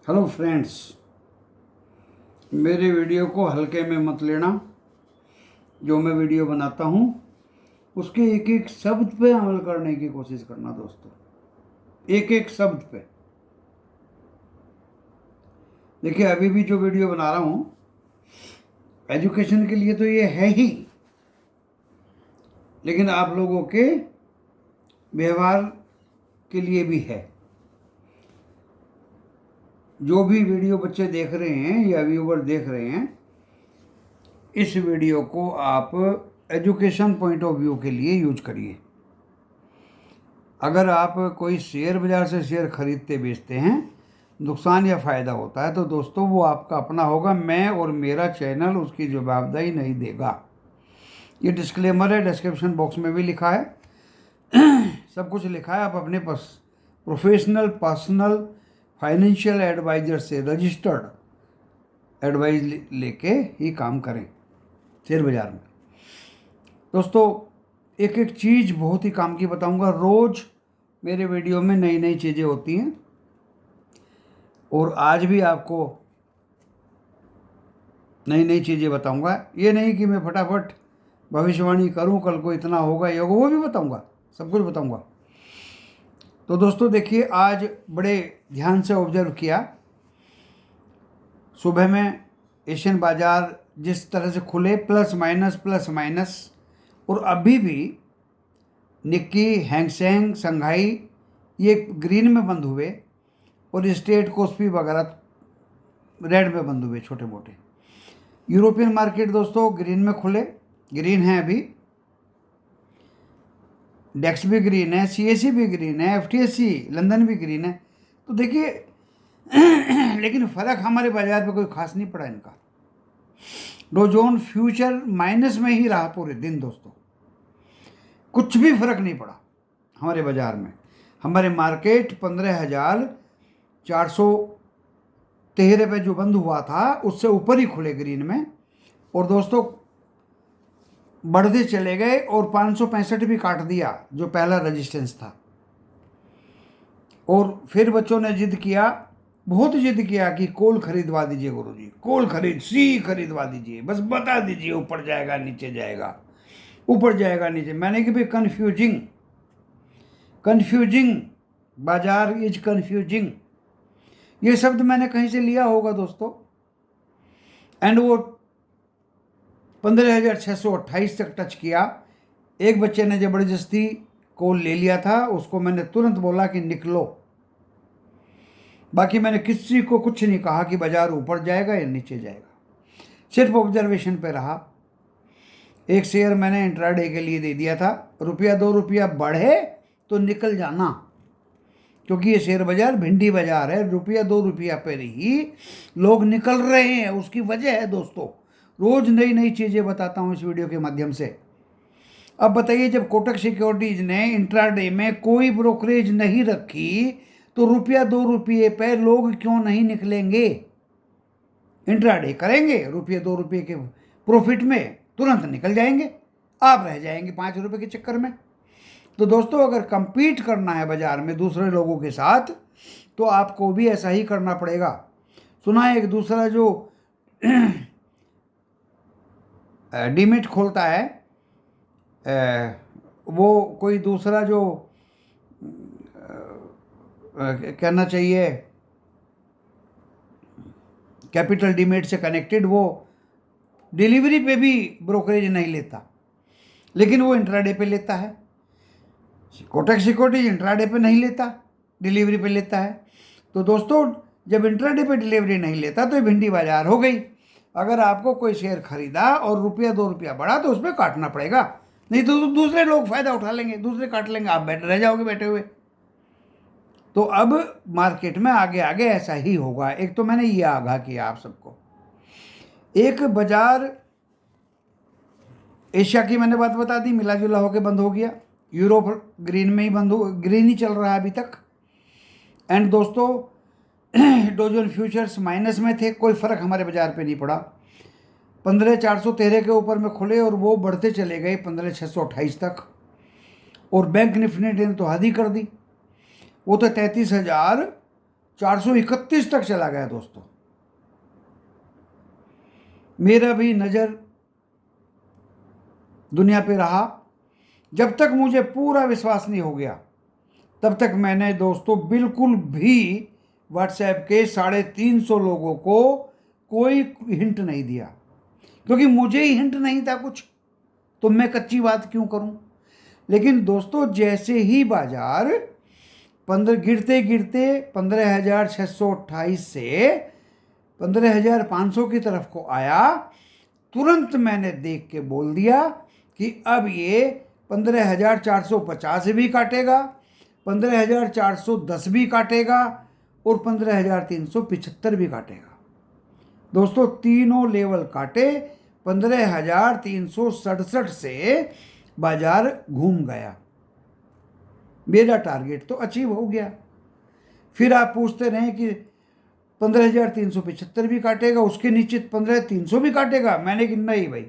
Hello friends, मेरे video को हल्के में मत लेना। जो मैं वीडियो बनाता हूँ उसके एक एक शब्द पे अमल करने की कोशिश करना दोस्तों, एक एक शब्द पे। देखिए, अभी भी जो वीडियो बना रहा हूँ एजुकेशन के लिए तो ये है ही, लेकिन आप लोगों के व्यवहार के लिए भी है। जो भी वीडियो बच्चे देख रहे हैं या व्यूवर देख रहे हैं, इस वीडियो को आप एजुकेशन पॉइंट ऑफ व्यू के लिए यूज करिए। अगर आप कोई शेयर बाज़ार से शेयर खरीदते बेचते हैं, नुकसान या फ़ायदा होता है तो दोस्तों वो आपका अपना होगा। मैं और मेरा चैनल उसकी जवाबदेही नहीं देगा। ये डिस्क्लेमर है, डिस्क्रिप्शन बॉक्स में भी लिखा है, सब कुछ लिखा है। आप अपने प्रोफेशनल पर्सनल फाइनेंशियल एडवाइज़र से रजिस्टर्ड एडवाइस लेके ही काम करें शेयर बाज़ार में। दोस्तों, एक एक चीज़ बहुत ही काम की बताऊंगा। रोज़ मेरे वीडियो में नई नई चीज़ें होती हैं और आज भी आपको नई नई चीज़ें बताऊंगा। ये नहीं कि मैं फटाफट भविष्यवाणी करूं, कल को इतना होगा ये होगा, वो भी बताऊंगा, सब कुछ बताऊंगा। तो दोस्तों देखिए, आज बड़े ध्यान से ऑब्जर्व किया। सुबह में एशियन बाज़ार जिस तरह से खुले, प्लस माइनस, और अभी भी निक्की, हैंगसेंग, संघाई ये ग्रीन में बंद हुए और स्टेट कोस्पी वगैरह रेड में बंद हुए छोटे मोटे। यूरोपियन मार्केट दोस्तों ग्रीन में खुले, ग्रीन है अभी। डेक्स भी ग्रीन है, सीएसई भी ग्रीन है, एफटीएससी लंदन भी ग्रीन है। तो देखिए लेकिन फ़र्क हमारे बाजार पे कोई खास नहीं पड़ा इनका। डो जोन फ्यूचर माइनस में ही रहा पूरे दिन दोस्तों, कुछ भी फर्क नहीं पड़ा हमारे बाजार में। हमारे मार्केट 15,413 पे जो बंद हुआ था उससे ऊपर ही खुले ग्रीन में, और दोस्तों बढ़ते चले गए और 565 भी काट दिया जो पहला रेजिस्टेंस था। और फिर बच्चों ने जिद किया, बहुत जिद किया कि कॉल खरीदवा दीजिए गुरुजी, कॉल सी खरीदवा दीजिए, बस बता दीजिए ऊपर जाएगा नीचे जाएगा, ऊपर जाएगा नीचे। मैंने कि भाई कन्फ्यूजिंग बाजार इज कन्फ्यूजिंग, ये शब्द मैंने कहीं से लिया होगा दोस्तों। एंड वो 15,628 तक टच किया। एक बच्चे ने ज़बरदस्ती कॉल ले लिया था, उसको मैंने तुरंत बोला कि निकलो। बाकी मैंने किसी को कुछ नहीं कहा कि बाजार ऊपर जाएगा या नीचे जाएगा, सिर्फ ऑब्जर्वेशन पे रहा। एक शेयर मैंने इंट्राडे के लिए दे दिया था, ₹1-2 बढ़े तो निकल जाना, क्योंकि ये शेयर बाजार भिंडी बाजार है। ₹1-2 पर ही लोग निकल रहे हैं, उसकी वजह है दोस्तों। रोज नई नई चीज़ें बताता हूँ इस वीडियो के माध्यम से। अब बताइए, जब कोटक सिक्योरिटीज ने इंट्राडे में कोई ब्रोकरेज नहीं रखी तो ₹1-2 पे लोग क्यों नहीं निकलेंगे? इंट्राडे करेंगे, ₹1-2 के प्रॉफिट में तुरंत निकल जाएंगे, आप रह जाएंगे ₹5 के चक्कर में। तो दोस्तों, अगर कंपीट करना है बाजार में दूसरे लोगों के साथ तो आपको भी ऐसा ही करना पड़ेगा। सुना है एक दूसरा जो डीमेट खोलता है, वो कोई दूसरा जो कहना चाहिए कैपिटल डीमेट से कनेक्टेड, वो डिलीवरी पे भी ब्रोकरेज नहीं लेता, लेकिन वो इंट्राडे पे लेता है। कोटक सिक्योरिटीज इंट्राडे पे नहीं लेता, डिलीवरी पे लेता है। तो दोस्तों, जब इंट्राडे पे डिलीवरी नहीं लेता तो ये भिंडी बाजार हो गई। अगर आपको कोई शेयर खरीदा और ₹1-2 बढ़ा तो उसमें काटना पड़ेगा, नहीं तो दूसरे लोग फायदा उठा लेंगे, दूसरे काट लेंगे, आप बैठे रह जाओगे बैठे हुए। तो अब मार्केट में आगे आगे ऐसा ही होगा। एक तो मैंने ये आगाह किया आप सबको। एक बाजार एशिया की मैंने बात बता दी, मिला जुला होकर बंद हो गया। यूरोप ग्रीन में ही बंद हो, ग्रीन ही चल रहा है अभी तक। एंड दोस्तों, डो जोन फ्यूचर्स माइनस में थे, कोई फ़र्क हमारे बाजार पे नहीं पड़ा। 15,413 के ऊपर में खुले और वो बढ़ते चले गए 15,628 तक। और बैंक निफ्टी ने तो हद ही कर दी, वो तो 33,000 431 तक चला गया दोस्तों। मेरा भी नज़र दुनिया पे रहा। जब तक मुझे पूरा विश्वास नहीं हो गया तब तक मैंने दोस्तों बिल्कुल भी व्हाट्सएप के 350 लोगों को कोई हिंट नहीं दिया, क्योंकि मुझे ही हिंट नहीं था कुछ, तो मैं कच्ची बात क्यों करूं। लेकिन दोस्तों जैसे ही बाजार 15 गिरते गिरते 15,628 से 15,500 की तरफ को आया, तुरंत मैंने देख के बोल दिया कि अब ये 15,450 भी काटेगा, 15,410 भी काटेगा और 15,375 भी काटेगा। दोस्तों तीनों लेवल काटे, 15,367 से बाजार घूम गया। मेरा टारगेट तो अचीव हो गया। फिर आप पूछते रहे कि 15,375 भी काटेगा, उसके नीचे 15,300 भी काटेगा। मैंने कि नहीं भाई,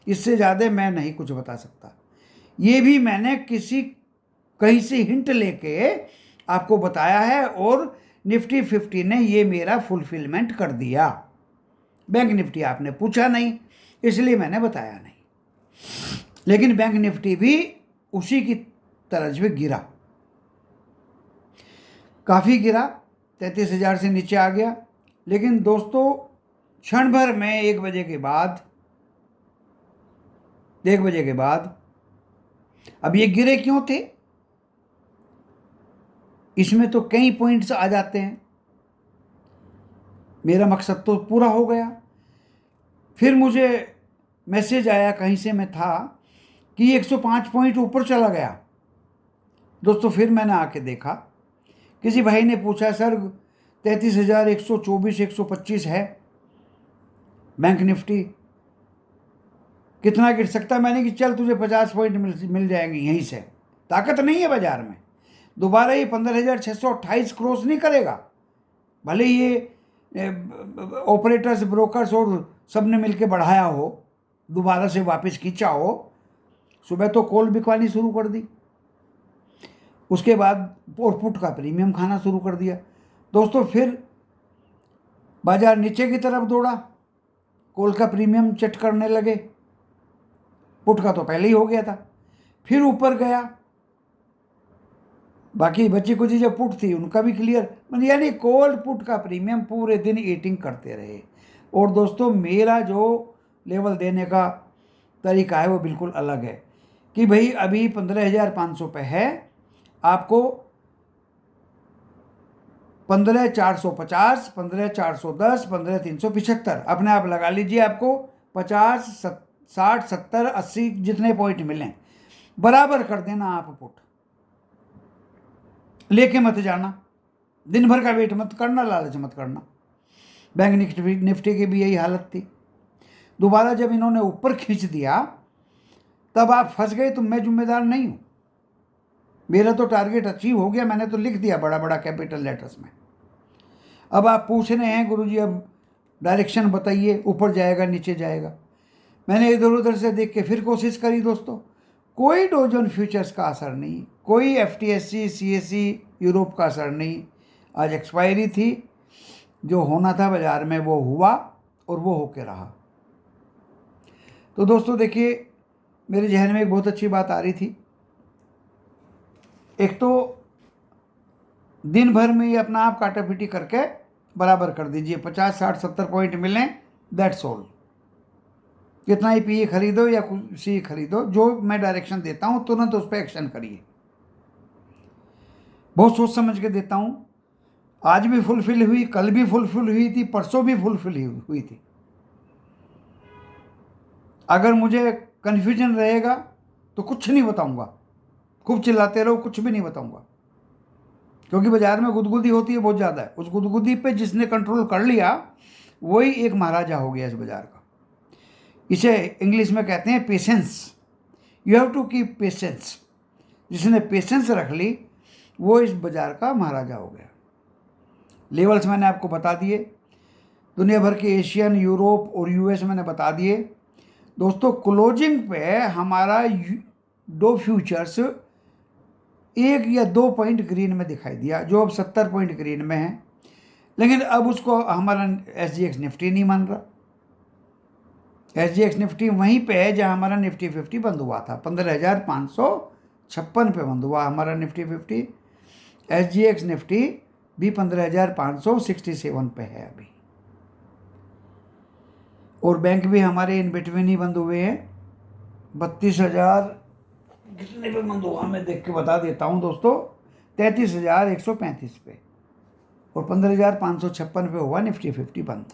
इससे ज़्यादा मैं नहीं कुछ बता सकता। ये भी मैंने कहीं से हिंट लेके आपको बताया है और निफ्टी 50 ने ये मेरा फुलफिलमेंट कर दिया। बैंक निफ्टी आपने पूछा नहीं, इसलिए मैंने बताया नहीं। लेकिन बैंक निफ्टी भी उसी की तर्ज पे गिरा, काफ़ी गिरा, 33,000 से नीचे आ गया। लेकिन दोस्तों क्षण भर में 1 बजे के बाद अब ये गिरे क्यों थे, इसमें तो कई पॉइंट्स आ जाते हैं। मेरा मकसद तो पूरा हो गया। फिर मुझे मैसेज आया, कहीं से मैं था, कि 105 पॉइंट ऊपर चला गया। दोस्तों फिर मैंने आके देखा, किसी भाई ने पूछा सर 33,124 125 है बैंक निफ्टी, कितना गिर सकता है। मैंने कि चल तुझे 50 पॉइंट मिल जाएंगे यहीं से, ताकत नहीं है बाजार में। दोबारा ये 15,628 क्रॉस नहीं करेगा, भले ये ऑपरेटर्स ब्रोकर्स और सब ने मिलकर बढ़ाया हो, दोबारा से वापस खींचा हो। सुबह तो कॉल बिकवानी शुरू कर दी, उसके बाद और पुट का प्रीमियम खाना शुरू कर दिया। दोस्तों फिर बाजार नीचे की तरफ दौड़ा, कॉल का प्रीमियम चट करने लगे, पुट का तो पहले ही हो गया था। फिर ऊपर गया, बाकी बची कुछ जो पुट थी उनका भी क्लियर, मतलब यानी कॉल पुट का प्रीमियम पूरे दिन ईटिंग करते रहे। और दोस्तों मेरा जो लेवल देने का तरीका है वो बिल्कुल अलग है कि भाई अभी 15,500 पे है, आपको 15,450, 15,410, 15,375 अपने आप लगा लीजिए। आपको 50, 60, 70, 80 जितने पॉइंट मिलें बराबर कर देना। आप पुट लेके मत जाना, दिन भर का वेट मत करना, लालच मत करना। बैंक निफ्टी की भी यही हालत थी। दोबारा जब इन्होंने ऊपर खींच दिया तब आप फंस गए, तो मैं जिम्मेदार नहीं हूं। मेरा तो टारगेट अचीव हो गया, मैंने तो लिख दिया बड़ा बड़ा कैपिटल लेटर्स में। अब आप पूछ रहे हैं गुरुजी अब डायरेक्शन बताइए, ऊपर जाएगा नीचे जाएगा। मैंने इधर उधर से देख के फिर कोशिश करी दोस्तों, कोई डॉ जोन्स फ्यूचर्स का असर नहीं, कोई FTSE CSE यूरोप का असर नहीं। आज एक्सपायरी थी, जो होना था बाजार में वो हुआ और वो होके रहा। तो दोस्तों देखिए, मेरे जहन में एक बहुत अच्छी बात आ रही थी। एक तो दिन भर में ही अपना आप काटा पीटी करके बराबर कर दीजिए, 50, 60, 70 पॉइंट मिलें, दैट्स ऑल। कितना ही PE खरीदो या कुछ ही खरीदो, जो मैं डायरेक्शन देता हूँ तुरंत उस पर एक्शन करिए। बहुत सोच समझ के देता हूँ। आज भी फुलफिल हुई, कल भी फुलफिल हुई थी, परसों भी फुलफिल हुई थी। अगर मुझे कन्फ्यूजन रहेगा तो कुछ नहीं बताऊंगा, खूब चिल्लाते रहो, कुछ भी नहीं बताऊंगा, क्योंकि बाजार में गुदगुदी होती है बहुत ज़्यादा है। उस गुदगुदी पे जिसने कंट्रोल कर लिया वही एक महाराजा हो गया इस बाजार का। इसे इंग्लिश में कहते हैं patience. You have to keep patience. जिसने पेशेंस रख ली वो इस बाजार का महाराजा हो गया। लेवल्स मैंने आपको बता दिए, दुनिया भर के एशियन, यूरोप और US मैंने बता दिए। दोस्तों क्लोजिंग पे हमारा दो फ्यूचर्स 1 या 2 पॉइंट ग्रीन में दिखाई दिया, जो अब 70 पॉइंट ग्रीन में है। लेकिन अब उसको हमारा SGX निफ्टी नहीं मान रहा। SGX निफ्टी वहीं पे है जहां हमारा निफ्टी 50 बंद हुआ था, 15,556 पे बंद हुआ हमारा निफ्टी 50। SGX निफ्टी भी 15,567 पे है अभी। और बैंक भी हमारे इन बिटवीन ही बंद हुए हैं। 32,000 कितने पे बंद हुआ मैं देख के बता देता हूं दोस्तों, 33,135 पे, और 15,556 पे हुआ निफ्टी 50 बंद।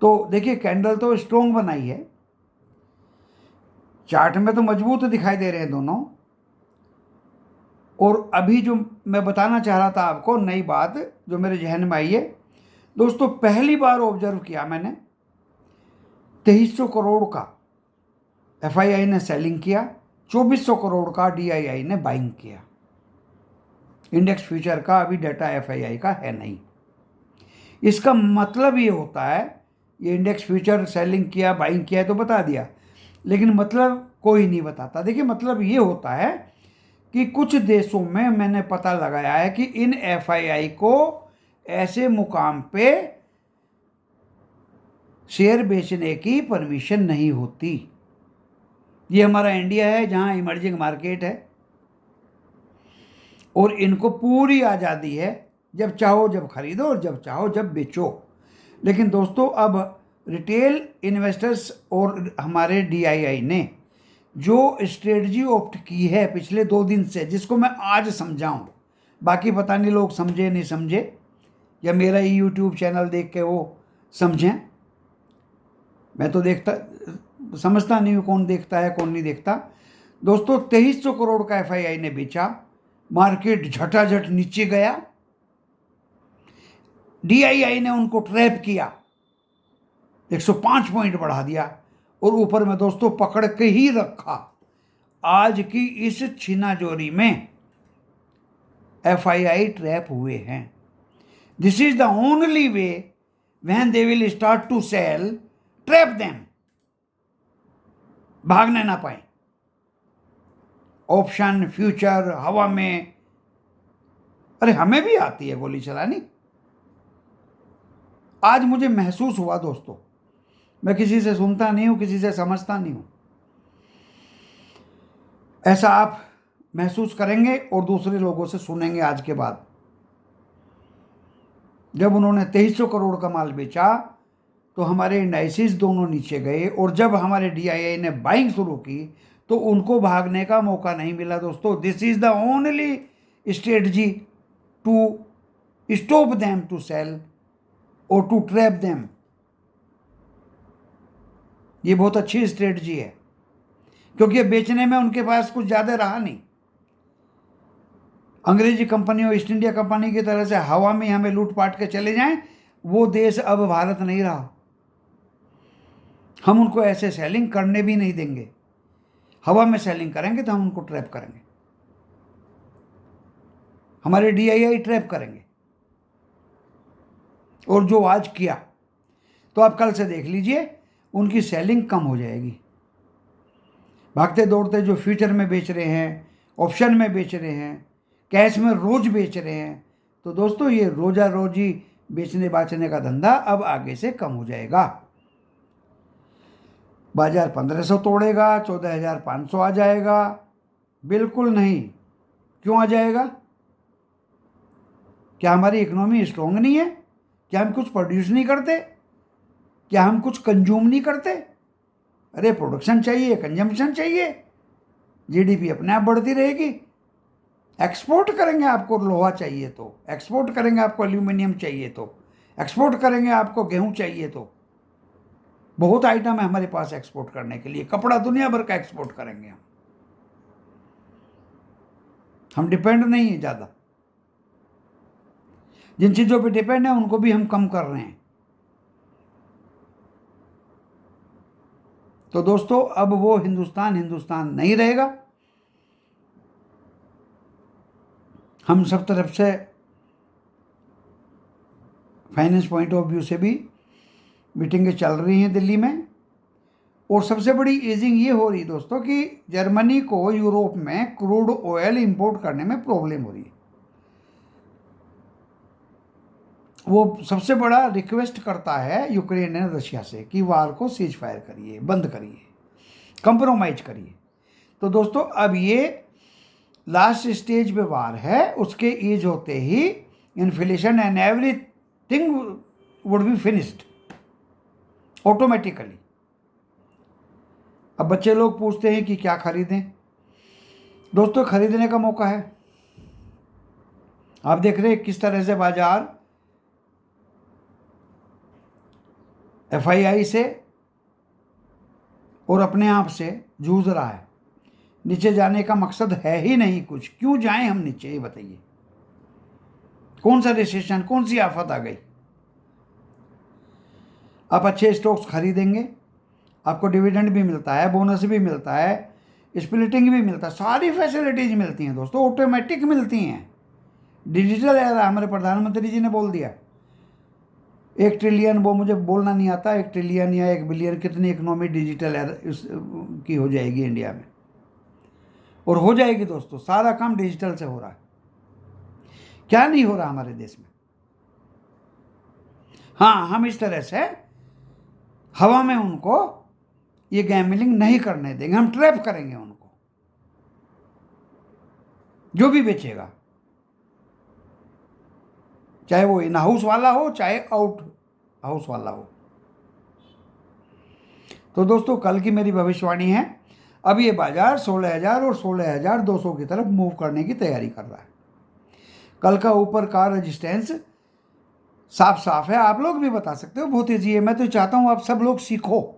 तो देखिए कैंडल तो स्ट्रॉन्ग बनाई है, चार्ट में तो मजबूत दिखाई दे रहे हैं दोनों। और अभी जो मैं बताना चाह रहा था आपको नई बात जो मेरे जहन में आई है दोस्तों, पहली बार ऑब्जर्व किया मैंने 2300 करोड़ का FII ने सेलिंग किया, 2400 करोड़ का DII ने बाइंग किया। इंडेक्स फ्यूचर का अभी डाटा FII का है नहीं। इसका मतलब ये होता है, ये इंडेक्स फ्यूचर सेलिंग किया बाइंग किया है तो बता दिया, लेकिन मतलब कोई नहीं बताता। देखिए मतलब ये होता है कि कुछ देशों में मैंने पता लगाया है कि इन FII को ऐसे मुकाम पे शेयर बेचने की परमिशन नहीं होती। ये हमारा इंडिया है जहां इमर्जिंग मार्केट है और इनको पूरी आज़ादी है, जब चाहो जब खरीदो और जब चाहो जब बेचो। लेकिन दोस्तों अब रिटेल इन्वेस्टर्स और हमारे DII ने जो स्ट्रेटजी ऑप्ट की है पिछले 2 दिन से, जिसको मैं आज समझाऊं, बाकी पता नहीं लोग समझे नहीं समझे, या मेरा ही YouTube चैनल देख के वो समझें। मैं तो समझता नहीं हूँ कौन देखता है कौन नहीं देखता। दोस्तों 2300 करोड़ का FII ने बेचा, मार्केट झटाझट नीचे गया, DII ने उनको ट्रैप किया, 105 पॉइंट बढ़ा दिया और ऊपर में दोस्तों पकड़ के ही रखा। आज की इस छीनाजोरी में FII ट्रैप हुए हैं। This is the only way when they will start to sell, trap them, भागने ना पाए। ऑप्शन फ्यूचर हवा में, अरे हमें भी आती है गोली चलानी। आज मुझे महसूस हुआ दोस्तों, मैं किसी से सुनता नहीं हूं, किसी से समझता नहीं हूं, ऐसा आप महसूस करेंगे और दूसरे लोगों से सुनेंगे आज के बाद। जब उन्होंने 2300 करोड़ का माल बेचा तो हमारे इंडाइसिस दोनों नीचे गए, और जब हमारे DII ने बाइंग शुरू की तो उनको भागने का मौका नहीं मिला दोस्तों। This is the only strategy to stop them to sell और टू ट्रैप देम। ये बहुत अच्छी स्ट्रेटजी है, क्योंकि बेचने में उनके पास कुछ ज़्यादा रहा नहीं। अंग्रेजी कंपनियों, ईस्ट इंडिया कंपनी की तरह से हवा में हमें लूट पाट के चले जाएं, वो देश अब भारत नहीं रहा। हम उनको ऐसे सेलिंग करने भी नहीं देंगे। हवा में सेलिंग करेंगे तो हम उनको ट्रैप करेंगे, हमारे DII ट्रैप करेंगे। और जो आज किया तो आप कल से देख लीजिए उनकी सेलिंग कम हो जाएगी। भागते दौड़ते जो फ्यूचर में बेच रहे हैं, ऑप्शन में बेच रहे हैं, कैश में रोज बेच रहे हैं, तो दोस्तों ये रोजा रोजी बेचने बाचने का धंधा अब आगे से कम हो जाएगा। बाजार 1500 तोड़ेगा, 14,500 आ जाएगा? बिल्कुल नहीं। क्यों आ जाएगा? क्या हमारी इकोनॉमी स्ट्रॉन्ग नहीं है? क्या हम कुछ प्रोड्यूस नहीं करते? क्या हम कुछ कंज्यूम नहीं करते? अरे प्रोडक्शन चाहिए, कंजम्पशन चाहिए, GDP अपने आप बढ़ती रहेगी। एक्सपोर्ट करेंगे आपको लोहा चाहिए तो, एक्सपोर्ट करेंगे आपको एल्यूमिनियम चाहिए तो, एक्सपोर्ट करेंगे आपको गेहूं चाहिए तो, बहुत आइटम है हमारे पास एक्सपोर्ट करने के लिए। कपड़ा दुनिया भर का एक्सपोर्ट करेंगे हम डिपेंड नहीं है ज़्यादा। जिन चीज़ों पे डिपेंड है उनको भी हम कम कर रहे हैं। तो दोस्तों अब वो हिंदुस्तान नहीं रहेगा। हम सब तरफ से फाइनेंस पॉइंट ऑफ व्यू से भी मीटिंगें चल रही हैं दिल्ली में, और सबसे बड़ी ईजिंग ये हो रही दोस्तों कि जर्मनी को यूरोप में क्रूड ऑयल इंपोर्ट करने में प्रॉब्लम हो रही है। वो सबसे बड़ा रिक्वेस्ट करता है यूक्रेन एंड रशिया से कि वार को सीज फायर करिए, बंद करिए, कंप्रोमाइज करिए। तो दोस्तों अब ये लास्ट स्टेज पे वार है, उसके ईज होते ही inflation and everything would be finished automatically. अब बच्चे लोग पूछते हैं कि क्या खरीदें। दोस्तों खरीदने का मौका है। आप देख रहे हैं किस तरह से बाजार एफआईआई से और अपने आप से जूझ रहा है। नीचे जाने का मकसद है ही नहीं कुछ, क्यों जाएं हम नीचे, ये बताइए। कौन सा रिसेशन, कौन सी आफत आ गई। आप अच्छे स्टॉक्स खरीदेंगे, आपको डिविडेंड भी मिलता है, बोनस भी मिलता है, स्प्लिटिंग भी मिलता है, सारी फैसिलिटीज मिलती हैं दोस्तों, ऑटोमेटिक मिलती हैं। डिजिटल एरा हमारे प्रधानमंत्री जी ने बोल दिया। 1 ट्रिलियन, वो मुझे बोलना नहीं आता, 1 ट्रिलियन या 1 बिलियन कितनी इकोनॉमी डिजिटल एरा की हो जाएगी इंडिया में, और हो जाएगी दोस्तों। सारा काम डिजिटल से हो रहा है। क्या नहीं हो रहा हमारे देश में। हाँ, हम इस तरह से हवा में उनको ये गैम्बलिंग नहीं करने देंगे, हम ट्रैप करेंगे उनको। जो भी बेचेगा, चाहे वो इन हाउस वाला हो चाहे आउट हाउस वाला हो। तो दोस्तों कल की मेरी भविष्यवाणी है, अब ये बाजार 16,000 और 16,200 की तरफ मूव करने की तैयारी कर रहा है। कल का ऊपर का रेजिस्टेंस साफ साफ है, आप लोग भी बता सकते हो बहुत तेजी है। मैं तो चाहता हूं आप सब लोग सीखो।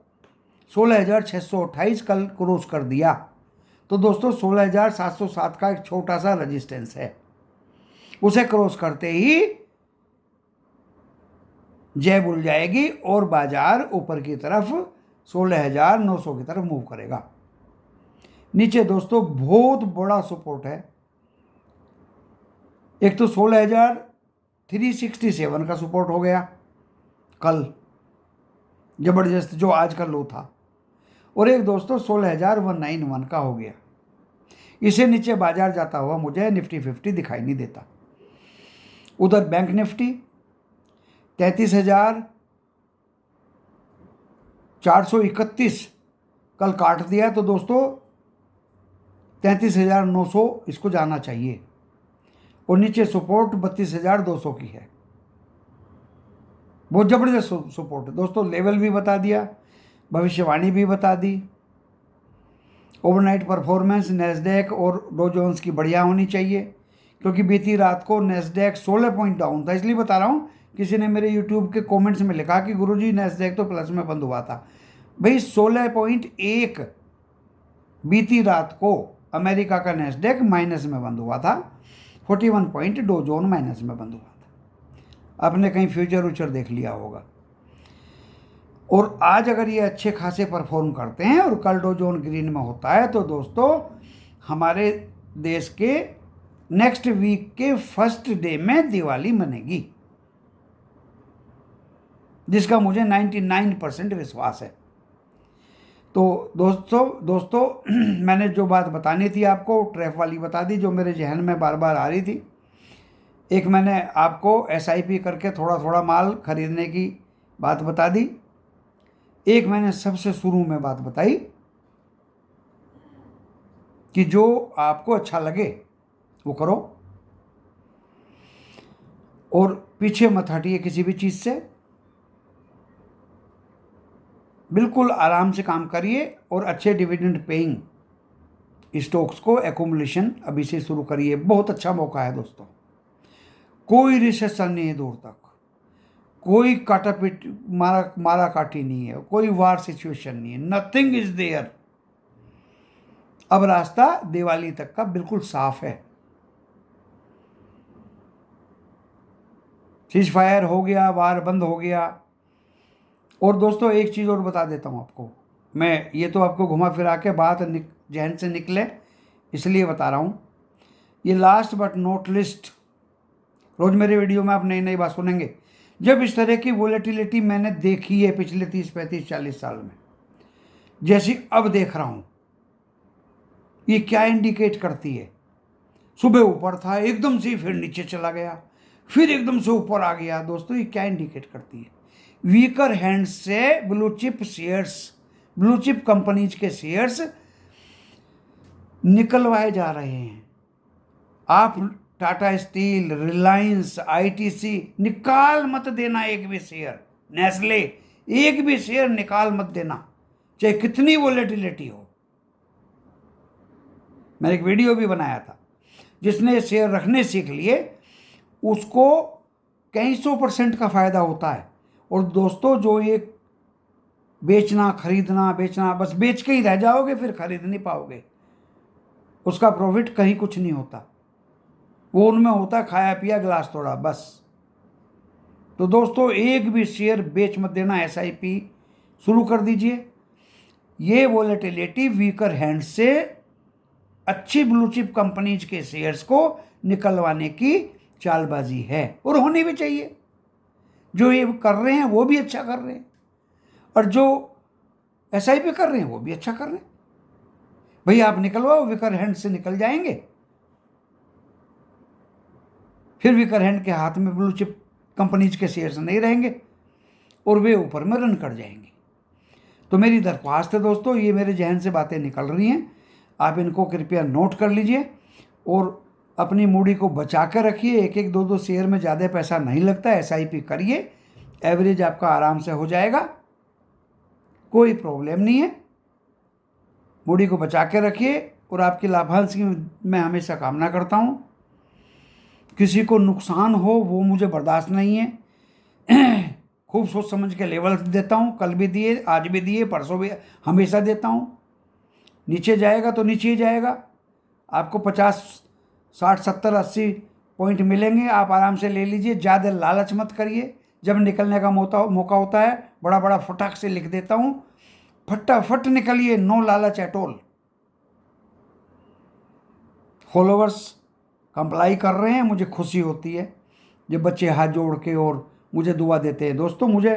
16,628 कल क्रॉस कर दिया, तो दोस्तों 16,707 का एक छोटा सा रेजिस्टेंस है, उसे क्रॉस करते ही जय बुल जाएगी और बाजार ऊपर की तरफ 16,900 की तरफ मूव करेगा। नीचे दोस्तों बहुत बड़ा सपोर्ट है। एक तो 16,367 का सपोर्ट हो गया कल, जबरदस्त, जो आज का लो था, और एक दोस्तों 16,191 का हो गया। इसे नीचे बाजार जाता हुआ मुझे निफ्टी 50 दिखाई नहीं देता। उधर बैंक निफ्टी 33,431 कल काट दिया, तो दोस्तों 33,900 इसको जाना चाहिए, और नीचे सपोर्ट 32,200 की है। बहुत जबरदस्त सपोर्ट है दोस्तों। लेवल भी बता दिया, भविष्यवाणी भी बता दी। ओवरनाइट परफॉर्मेंस नेस्डैक और डो जोन्स की बढ़िया होनी चाहिए, क्योंकि बीती रात को नेस्डैक 16 पॉइंट डाउन था। इसलिए बता रहा हूँ, किसी ने मेरे यूट्यूब के कमेंट्स में लिखा कि गुरुजी नेस्डैक तो प्लस में बंद हुआ था। भाई 16.1 बीती रात को अमेरिका का नेस्डैक माइनस में बंद हुआ था, 41 पॉइंट डो जोन माइनस में बंद हुआ था। आपने कहीं फ्यूचर उचर देख लिया होगा। और आज अगर ये अच्छे खासे परफॉर्म करते हैं और कल डो जोन ग्रीन में होता है, तो दोस्तों हमारे देश के नेक्स्ट वीक के फर्स्ट डे में दिवाली मनेगी, जिसका मुझे 99% विश्वास है। तो दोस्तों मैंने जो बात बतानी थी आपको, ट्रैप वाली बता दी, जो मेरे जहन में बार बार आ रही थी। एक मैंने आपको SIP करके थोड़ा थोड़ा माल खरीदने की बात बता दी। एक मैंने सबसे शुरू में बात बताई कि जो आपको अच्छा लगे वो करो, और पीछे मत हटिए किसी भी चीज़ से, बिल्कुल आराम से काम करिए, और अच्छे डिविडेंड पेइंग स्टॉक्स को एक्यूमुलेशन अभी से शुरू करिए। बहुत अच्छा मौका है दोस्तों। कोई रिसेशन नहीं है दूर तक, कोई काटापीट मारा काटी नहीं है, कोई वार सिचुएशन नहीं है, नथिंग इज देयर। अब रास्ता दिवाली तक का बिल्कुल साफ है। सीज फायर हो गया, वार बंद हो गया। और दोस्तों एक चीज़ और बता देता हूँ आपको, मैं ये तो आपको घुमा फिरा के बात जहन से निकले इसलिए बता रहा हूँ। ये लास्ट बट नॉट लिस्ट, रोज़ मेरे वीडियो में आप नई नई बात सुनेंगे। जब इस तरह की वोलेटिलिटी मैंने देखी है पिछले 30, 35, 40 साल में, जैसी अब देख रहा हूँ, ये क्या इंडिकेट करती है? सुबह ऊपर था, एकदम से फिर नीचे चला गया, फिर एकदम से ऊपर आ गया। दोस्तों ये क्या इंडिकेट करती है? वीकर हैंड से blue chip shares, blue chip companies के शेयर्स निकलवाए जा रहे हैं। आप टाटा स्टील, रिलायंस, आईटीसी निकाल मत देना एक भी शेयर। नेस्ले एक भी शेयर निकाल मत देना, चाहे कितनी वोलेटिलिटी हो। मैंने एक वीडियो भी बनाया था, जिसने शेयर रखने सीख लिए उसको कई 100% का फायदा होता है। और दोस्तों जो ये बेचना खरीदना बेचना, बस बेच के ही रह जाओगे, फिर खरीद नहीं पाओगे, उसका प्रॉफिट कहीं कुछ नहीं होता। वो उनमें होता है खाया पिया गिलास तोड़ा बस। तो दोस्तों एक भी शेयर बेच मत देना, एसआईपी शुरू कर दीजिए। ये वोलेटिलिटी वीकर हैंड से अच्छी ब्लू चिप कंपनीज के शेयर्स को निकलवाने की चालबाजी है, और होनी भी चाहिए। जो ये कर रहे हैं वो भी अच्छा कर रहे हैं, और जो एसआईपी कर रहे हैं वो भी अच्छा कर रहे हैं। भैया आप निकलवाओ, वीकर हैंड से निकल जाएंगे, फिर वीकर हैंड के हाथ में ब्लू चिप कंपनीज के शेयर्स नहीं रहेंगे और वे ऊपर में रन कर जाएंगे। तो मेरी दरख्वास्त है दोस्तों, ये मेरे जहन से बातें निकल रही हैं, आप इनको कृपया नोट कर लीजिए और अपनी मूडी को बचा कर रखिए। एक एक दो दो शेयर में ज़्यादा पैसा नहीं लगता, एसआईपी करिए, एवरेज आपका आराम से हो जाएगा, कोई प्रॉब्लम नहीं है। मूडी को बचा के रखिए और आपकी लाभांश की मैं हमेशा कामना करता हूँ। किसी को नुकसान हो वो मुझे बर्दाश्त नहीं है। खूब सोच समझ के लेवल देता हूँ, कल भी दिए, आज भी दिए, परसों भी, हमेशा देता हूँ। नीचे जाएगा तो नीचे ही जाएगा, आपको 50, 60, 70, 80 पॉइंट मिलेंगे, आप आराम से ले लीजिए। ज़्यादा लालच मत करिए। जब निकलने का मौका होता है, बड़ा बड़ा फटाक से लिख देता हूँ, फटाफट निकलिए, नो लालच एट ऑल। फॉलोवर्स कंप्लाई कर रहे हैं, मुझे खुशी होती है जब बच्चे हाथ जोड़ के और मुझे दुआ देते हैं। दोस्तों मुझे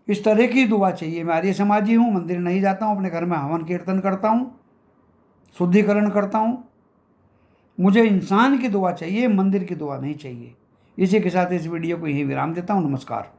इस तरह की दुआ चाहिए। मैं आर्य समाजी हूँ, मंदिर नहीं जाता हूँ, अपने घर में हवन कीर्तन करता हूँ, शुद्धिकरण करता हूँ। मुझे इंसान की दुआ चाहिए, मंदिर की दुआ नहीं चाहिए। इसी के साथ इस वीडियो को यहीं विराम देता हूँ। नमस्कार।